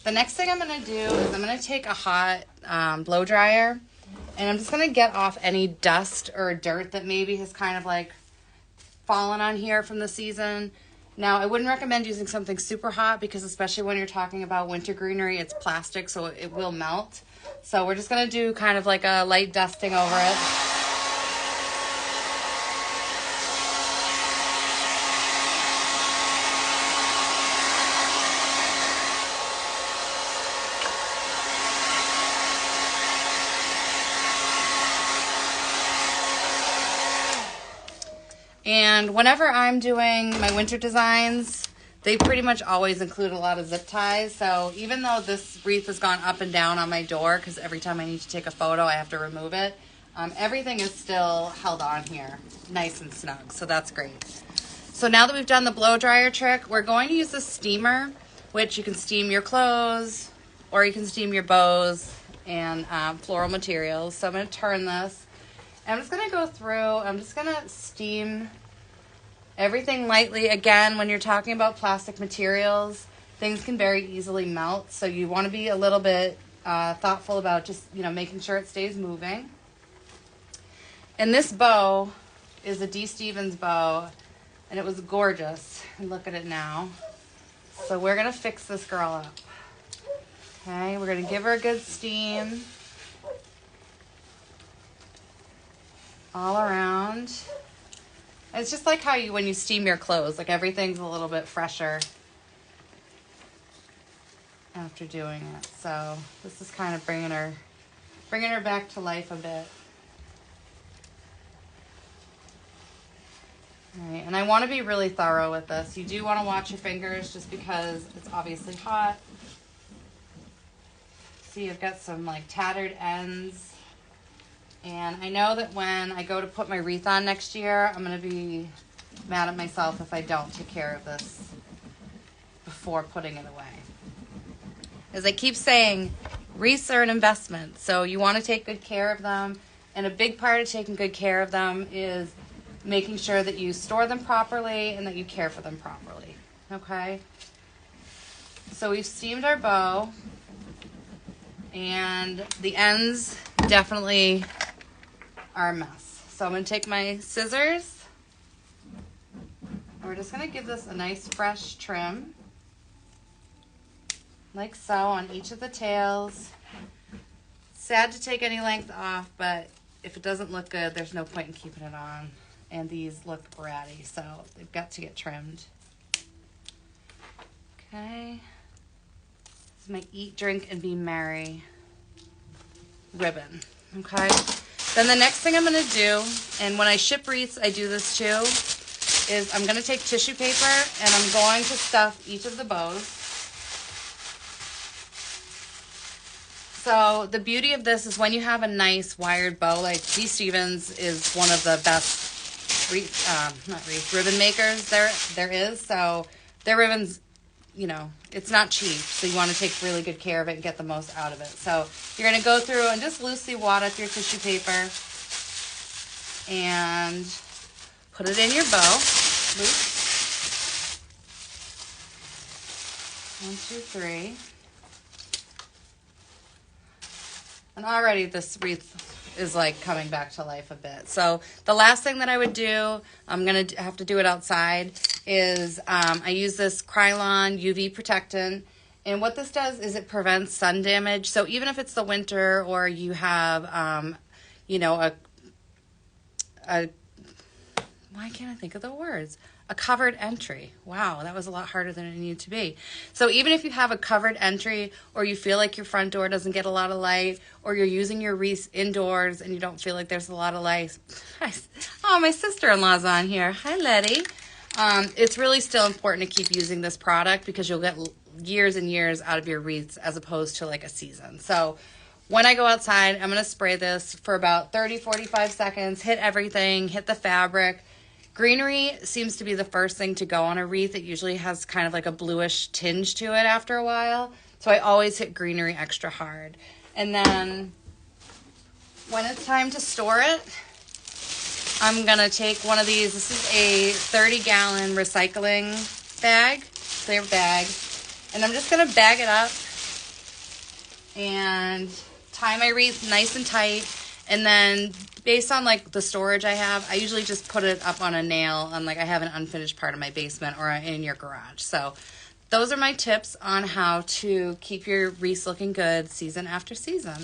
The next thing I'm going to do is I'm going to take a hot blow dryer, and I'm just going to get off any dust or dirt that maybe has kind of like fallen on here from the season. Now, I wouldn't recommend using something super hot because especially when you're talking about winter greenery, it's plastic, so it will melt. So we're just going to do kind of like a light dusting over it. And whenever I'm doing my winter designs, they pretty much always include a lot of zip ties. So even though this wreath has gone up and down on my door, because every time I need to take a photo, I have to remove it, everything is still held on here, nice and snug. So that's great. So now that we've done the blow dryer trick, we're going to use the steamer, which you can steam your clothes, or you can steam your bows and floral materials. So I'm going to turn this. I'm just going to go through, I'm just going to steam everything lightly. Again, when you're talking about plastic materials, things can very easily melt. So you want to be a little bit thoughtful about just, making sure it stays moving. And this bow is a D. Stevens bow, and it was gorgeous. And look at it now. So we're going to fix this girl up. Okay, we're going to give her a good steam. All around. It's just like how when you steam your clothes, like everything's a little bit fresher after doing it. So this is kind of bringing her back to life a bit. All right, and I want to be really thorough with this. You do want to watch your fingers just because it's obviously hot. See, I've got some like tattered ends. And I know that when I go to put my wreath on next year, I'm going to be mad at myself if I don't take care of this before putting it away. As I keep saying, wreaths are an investment, so you want to take good care of them. And a big part of taking good care of them is making sure that you store them properly and that you care for them properly. Okay? So we've steamed our bow, and the ends definitely are a mess. So I'm going to take my scissors, and we're just going to give this a nice fresh trim, like so, on each of the tails. Sad to take any length off, but if it doesn't look good, there's no point in keeping it on. And these look bratty, so they've got to get trimmed. Okay. This is my Eat, Drink, and Be Merry ribbon. Okay. Then the next thing I'm going to do, and when I ship wreaths, I do this too, is I'm going to take tissue paper and I'm going to stuff each of the bows. So the beauty of this is when you have a nice wired bow, like D. Stevens is one of the best ribbon makers there is. So their ribbons, it's not cheap. So you want to take really good care of it and get the most out of it. So you're going to go through and just loosely wad up your tissue paper and put it in your bow. Loose. 1, 2, 3. And already this wreath is like coming back to life a bit. So the last thing that I would do, I'm going to have to do it outside, is I use this Krylon UV protectant. And what this does is it prevents sun damage. So even if it's the winter or you have, why can't I think of the words? A covered entry. Wow, that was a lot harder than it needed to be. So even if you have a covered entry, or you feel like your front door doesn't get a lot of light, or you're using your wreath indoors and you don't feel like there's a lot of light. Oh, my sister-in-law's on here. Hi, Letty. It's really still important to keep using this product because you'll get years and years out of your wreaths as opposed to like a season. So when I go outside, I'm going to spray this for about 30-45 seconds, hit everything, hit the fabric. Greenery seems to be the first thing to go on a wreath. It usually has kind of like a bluish tinge to it after a while. So I always hit greenery extra hard. And then when it's time to store it, I'm going to take one of these. This is a 30-gallon recycling bag, clear bag. And I'm just going to bag it up and tie my wreath nice and tight. And then based on like the storage I have, I usually just put it up on a nail on like I have an unfinished part of my basement or in your garage. So those are my tips on how to keep your wreaths looking good season after season.